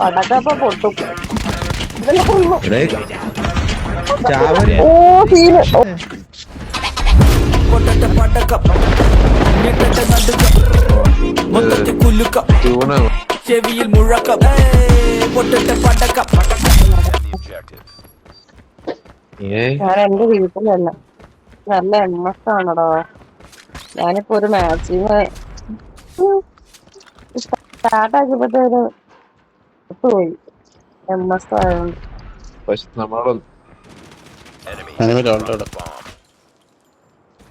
പടക്കപ്പ പൊട്ടും. ഓ തീര് ചെവിയിൽ മുഴക്കം പൊട്ടറ്റ പടക്കം. ഞാൻ എന്റെ വീട്ടിലല്ല, നല്ല MS ആണടോ. ഞാനിപ്പോ ഒരു മാക്സിമം സ്റ്റാർട്ടാക്കിയപ്പോഴത്തേന് പോയി MS ആയതുകൊണ്ട്. പക്ഷെ നമ്മളോട്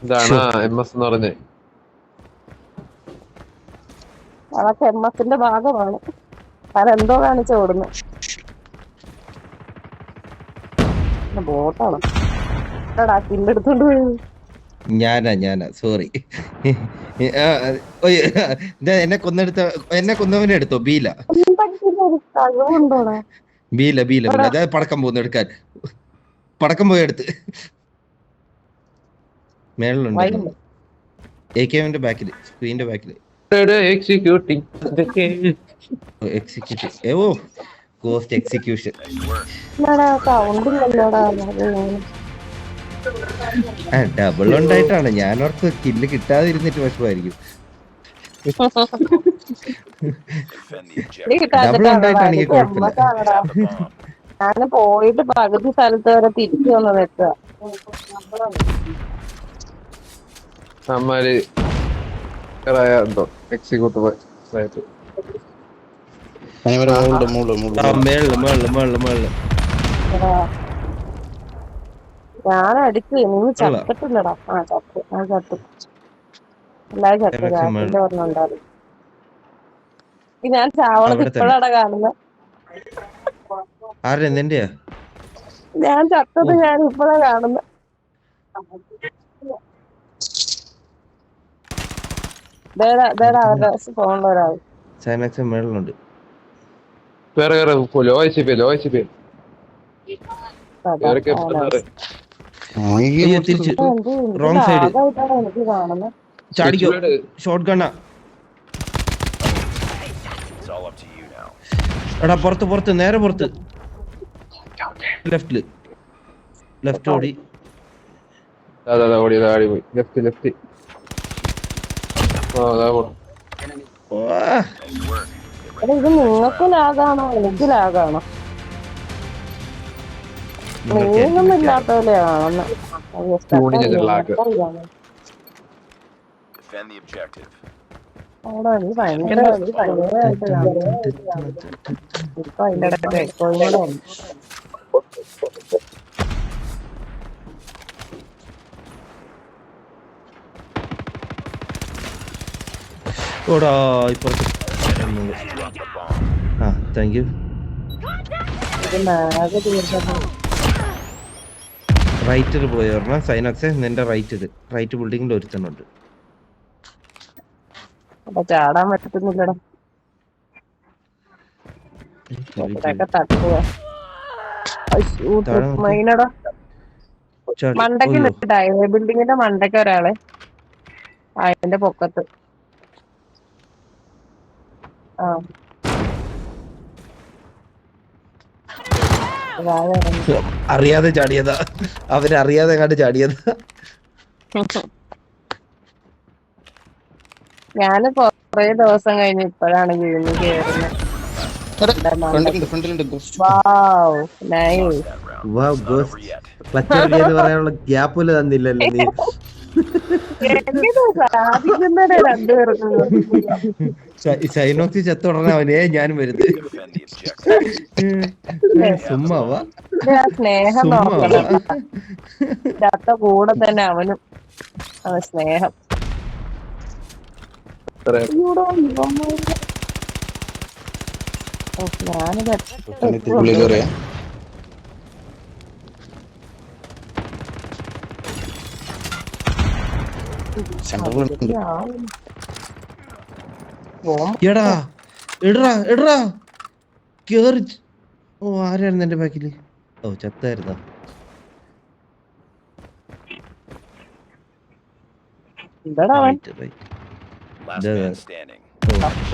ഇതാണ് MS എന്ന് പറഞ്ഞേ. അതൊക്കെ MS-ന്റെ ഭാഗമാണ്. അതെന്തോ കാണിച്ച ഓടുന്നു. ബോട്ടാണ് കില്ലെടുത്തോണ്ട് പോയത്. ഞാനാ സോറി. എന്നെ കൊന്നവനെ എടുത്തോ? ബീല കഴിവുണ്ടോടാ? ബീല അതായത് പടക്കം പോകുന്നു എടുക്കാൻ. പടക്കം പോയി എടുത്ത് മേളിലുണ്ട്. AKM-ന്റെ ബാക്കില്, സ്ക്രീനിന്റെ ബാക്കില് എക്സിക്യൂട്ടിംഗ് ഗോസ്റ്റ് എക്സിക്യൂഷൻ. സൗണ്ടില്ലല്ലോടാ. ഡബിൾ ഉണ്ടായിട്ടാണ് ഞാൻ ഓർത്ത് കില്ല് കിട്ടാതിരുന്നിട്ട് വിഷമായിരിക്കും. ഡബിൾ ഉണ്ടായിട്ടാണെങ്കിൽ കുഴപ്പമില്ല. ഞാന് പോയിട്ട് പകുതി സ്ഥലത്ത് വരെ തിരിച്ചു വന്ന് നിൽക്കുക. അമ്മാര് എന്തോ എക്സിക്യൂട്ടീവ് ആയിട്ട് മേളില് ഞാൻ അടിച്ചു. നീ ചത്തിട്ടില്ലടാ. ചത്തു. എല്ലാരും ചത്തു. രാത്രിന്റെ പറഞ്ഞുണ്ടായിരുന്നു. ഞാൻ ചാവണത് ഇപ്പോഴാണ് കാണുന്നത്. ആരുടെ നിന്റെയാ? ഞാൻ ചത്തത് ഞാൻ ഇപ്പോഴാ കാണുന്നത്. അവരുടെ ഫോണിൽ ഒരാൾ സൈനാക്സ് മേളിലുണ്ട്. വേറെ ലോ ICP തിരിച്ച് റോങ് സൈഡ് എനിക്ക് കാണുന്നത്. ചാടിക്കോ. ഷോട്ട് ഗണ്ണാ. എടാ പുറത്ത് നേരെ പുറത്ത്. ലെഫ്റ്റ് ഓടി. ഓടി പോയി. ലെഫ്റ്റ് ഇത് നിങ്ങൾക്ക് ലാഗാണോ എനിക്ക് ലാഗാണോ? നീങ്ങൊന്നും ഇല്ലാത്ത പോലെയാണെന്ന്. നീ ഭയങ്കരമായിട്ട് ഇപ്പൊ അതിന്റെ ഇടയ്ക്ക് എക്കോയും കൂടെ ഉണ്ട്. ഓടാ ഇപ്പുറത്ത്. Thank you. റൈറ്റിൽ പോയി പറഞ്ഞ സൈനോക്സെ നിന്റെ റൈറ്റ് ബിൽഡിങ്ങിൽ ഒരുത്തനുണ്ട്. അപ്പൊ ചാടാൻ പറ്റുന്നില്ലടാ. തട്ടുക മൈനടാ. മണ്ടയ്ക്ക് നിട്ടാ ബിൽഡിങ്ങിന്റെ മണ്ടയ്ക്ക് ഒരാളെ അതിന്റെ പൊക്കത്ത്. അറിയാതെ ചാടിയതാ. അവരറിയാതെ കണ്ട് ചാടിയതാ. ഞാന് കൊറേ ദിവസം കഴിഞ്ഞ് ഇപ്പോഴാണ് വീണ്ടും കേറുന്നത്. പറയാനുള്ള ഗ്യാപ്പ് പോലും തന്നില്ലല്ലോ നീ. സൈനോക്സി ചത്തുടനെ അവനെ ഞാനും വരുന്നത്. സുമ്മാവാ സ്നേഹം നോക്കണം. ചത്ത കൂടെ തന്നെ അവനും സ്നേഹം. ഞാനിത് എടാ കേറി. ഓ ആരായിരുന്നു എന്റെ ബാക്കില്? ഓ ചത്തായിരുന്നോ?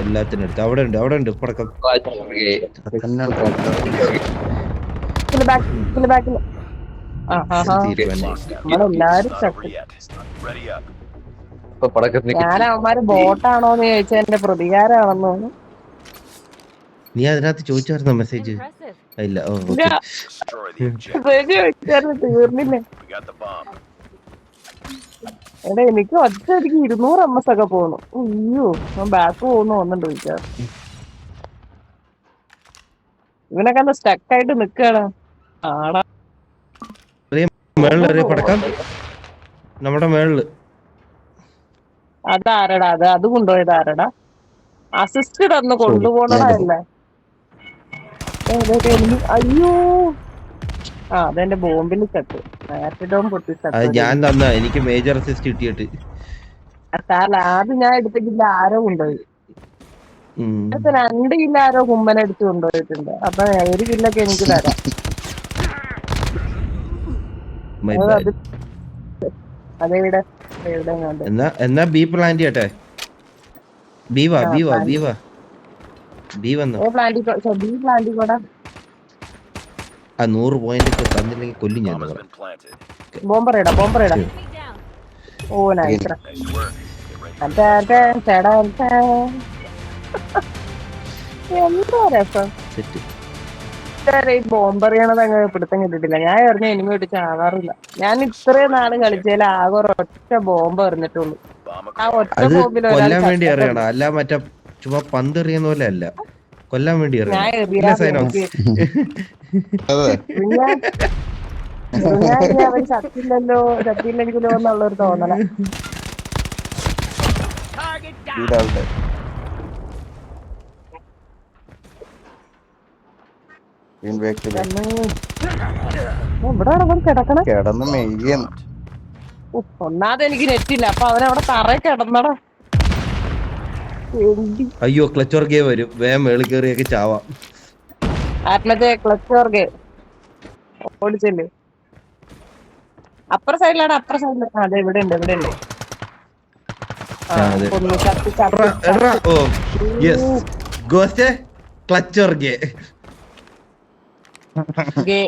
എല്ലാത്തിനും എടുത്ത് അവിടെ ഉണ്ട് പടക്കം. ബാക്കില് തീരുമാനം. നമ്മളെല്ലാരും ചത്തു. ഞാൻ അവന്മാര് ബോട്ടാണോന്ന് ചോദിച്ചാൽ എന്റെ പ്രതികാരമാണെന്ന് തോന്നുന്നു. നീ അതിനകത്ത് ചോദിച്ചായിരുന്നോ മെസ്സേജ്? ഇല്ല. ഓ ഇല്ല. തീർന്നില്ലേ? എടാ എനിക്ക് ഒറ്റയടിക്ക് 200 MS ഒക്കെ പോന്നു. അയ്യോ ഞാൻ ബാക്ക് പോകുന്നു തോന്നുന്നുണ്ട് ചോദിച്ചാൽ. ഇവനൊക്കെ എന്താ സ്റ്റക്കായിട്ട് നിക്കാണ്. ആടാ മേളിൽ പടക്കം നമ്മുടെ മേളില്. അതാരടാ അത് കൊണ്ടുപോയത് ആരടാ? അസിസ്റ്റ് തന്നു കൊണ്ടുപോണതല്ലേ? അയ്യോ അതെന്റെ ബോംബിൽ ചത്ത്. ആറ്റിഡോം പൊട്ടി അത് ചത്ത്. ഞാൻ തന്ന എനിക്ക് മേജർ അസിസ്റ്റ് കിട്ടിയിട്ട്. അത് ഞാൻ എടുത്തിട്ടില്ല, ആരോ കൊണ്ടുപോയി. 2 കിലോ ആരോ കുമ്മനടിച്ച് കൊണ്ടുപോയിട്ടുണ്ട്. അപ്പൊ 1 കില്ലൊക്കെ എനിക്ക് തരാം. അതെവിടെ എന്നാ ബി പ്ലാൻ ചെയ്യട്ടെ. ബി വന്നു. ആ 100 പോയിന്റ് തന്നില്ലെങ്കിൽ കൊല്ലും ഞാൻ. ബോംബറേടാ ഓ നൈസ്. എന്താ രസം. ഈ ബോംബറിയണത് അങ്ങനെ പിടുത്തം കിട്ടിട്ടില്ല. ഞാൻ എറിഞ്ഞ എനിമി ഇട്ട് ചാവാറില്ല. ഞാൻ ഇത്രയും നാള് കളിച്ചതിൽ ആകെ ഒരൊറ്റ ബോംബ് എറിഞ്ഞിട്ടുള്ളൂ. ആ ഒറ്റ ബോംബിൽ കൊല്ലാൻ വേണ്ടി അറിയണം, അല്ല മറ്റേ ചുമ്മാ പന്ത് എറിയുന്ന പോലെ അല്ല, കൊല്ലാൻ വേണ്ടി അറിയണം. ചത്തില്ലെങ്കിലോ എന്നുള്ളൊരു തോന്നല. കിടന്ന് മെയ്യാണ്. ഒന്നാമത് എനിക്ക് നെറ്റില്ല, അപ്പൊ അവനവിടെ തറ കിടന്നടാ. അയ്യോ ക്ലച്ച് വർഗേ വരും, വേഗം മേളിൽ കയറിയൊക്കെ ചാവാം. ആത്മത്തെ ക്ലച്ച് വർഗേ ഓടിച്ചല്ലേ? അപ്പുറ സൈഡിലാണ്. അതെ ഇവിടെ ഉണ്ട്. ക്ലച്ച് വർഗേ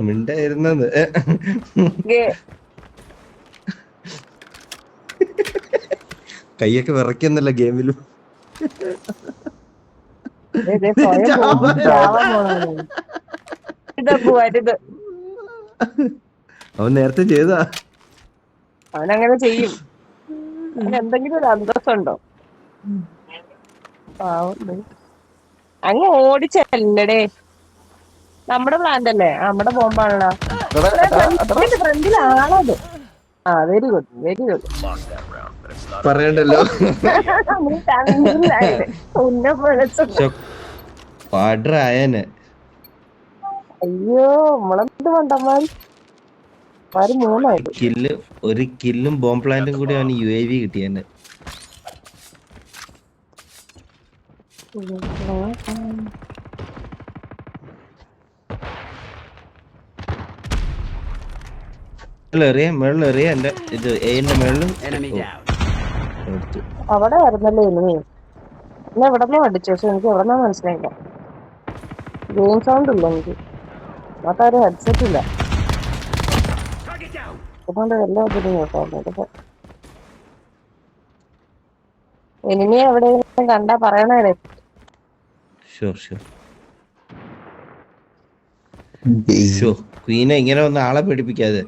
മിണ്ടായിരുന്നത്. കൈയൊക്കെ വിറയ്ക്കുന്നല്ല ഗെയിമിലും. അവൻ നേരത്തെ ചെയ്താ, അവനങ്ങനെ ചെയ്യും. എന്തെങ്കിലും ഒരു അന്തസ്സുണ്ടോ? അങ്ങ് ഓടിച്ചല്ലടേ. നമ്മുടെ പ്ലാന്റ് അല്ലേ? നമ്മുടെ ബോംബാണല്ലോ. ഫ്രണ്ടിൽ ആളത്. വെരി ഗുഡ് പറയണ്ടല്ലോ. പാടായനെ. അയ്യോ നമ്മളെന്ത് മണ്ടന്മാര്. 3 ഒരു കില്ലും ബോംബ് പ്ലാന്റും കൂടി അവന് UAV കിട്ടിയെന്നെ. മേളിലെറിയ എന്റെ ഇത് എന്റെ മേളില് അവിടെ ആയിരുന്നല്ലേ ഇനി എവിടെന്നോ അടിച്ചു. പക്ഷെ എനിക്ക് എവിടെന്നാ മനസ്സിലായില്ല. ഗെയിം സൗണ്ട് ഇല്ല എനിക്ക്. അതൊരു ഹെഡ്സെറ്റ് ഇല്ല. അതുകൊണ്ട് എല്ലാ ഇതിലും കേട്ടോ. ഇനി എവിടെയെങ്കിലും കണ്ടാ പറയണേ. ക്വീനെ ഇങ്ങനെ ഒന്ന് ആളെ പേടിപ്പിക്കാതെ.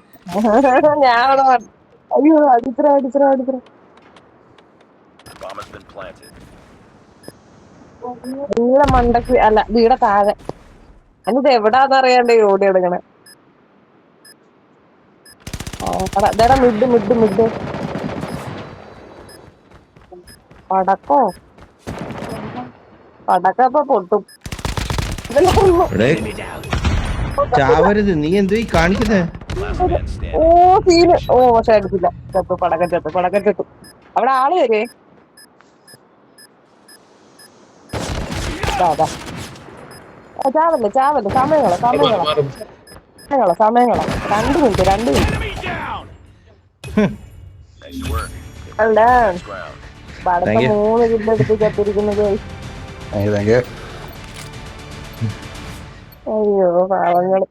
ഞാനവിടെ അയ്യോ അടിത്ര മണ്ടക്ക് അല്ല വീടെ താഴെ. എന്നിട്ട് എവിടാന്ന് അറിയാണ്ടേ ഓടി എടുക്കണേ. മിഡ് പടക്കപ്പൊ പൊട്ടും. ചാവരുത്, നീ എന്തോ ഈ കാണിക്കുന്നേ? പക്ഷെ അടിച്ചില്ല. പടക്കം ചെത്തു. അവിടെ ആള് വരേ. ചാവല്ലേ സമയങ്ങളോ 2 മിനിറ്റ് അല്ല പടക്കം 3 കിലോ എടുത്ത് ചത്തിരിക്കുന്നത്. അയ്യോ പാവങ്ങള്.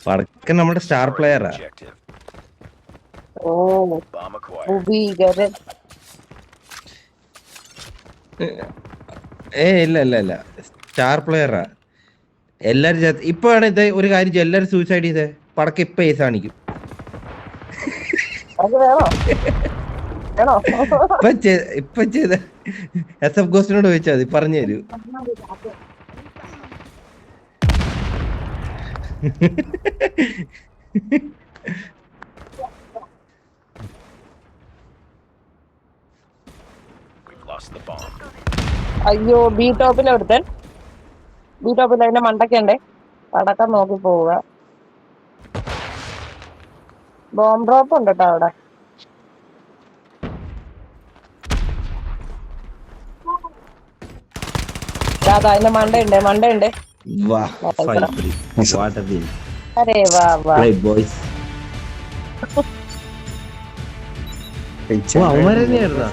പടക്കൻ നമ്മുടെ സ്റ്റാർ പ്ലെയറാ. ഓ ഭീകരൻ. ഇല്ല ഇല്ല ഇല്ല, സ്റ്റാർ പ്ലെയറാ. എല്ലാരും ഇപ്പൊ ആണ് ഇത് ഒരു കാര്യം, എല്ലാരും സൂസൈഡ് ചെയ്തേ. പടക്ക ഇപ്പൊ ഏസ് കാണിക്കും. അത് വേണോ വേണോ? ഇപ്പൊ ചെയ്ത SF ഗോസ്റ്റിനോട് ചോദിച്ചാൽ മതി, പറഞ്ഞു തരൂ. അയ്യോ ബി ടോപ്പിൽ എടുത്തൻ. ബി ടോപ്പിൽ അതിന്റെ മണ്ടയ്ക്കുണ്ടേ. പടക്കം നോക്കി പോവുക. ബോംബ് ഡ്രോപ്പ് ഉണ്ട് കേട്ടോ അവിടെ. അതാ അതിന്റെ മണ്ടയുണ്ട് മണ്ടയുണ്ട്. അരേ വാ വാ. അവന്മാരെന്നെയായിരുന്നോ?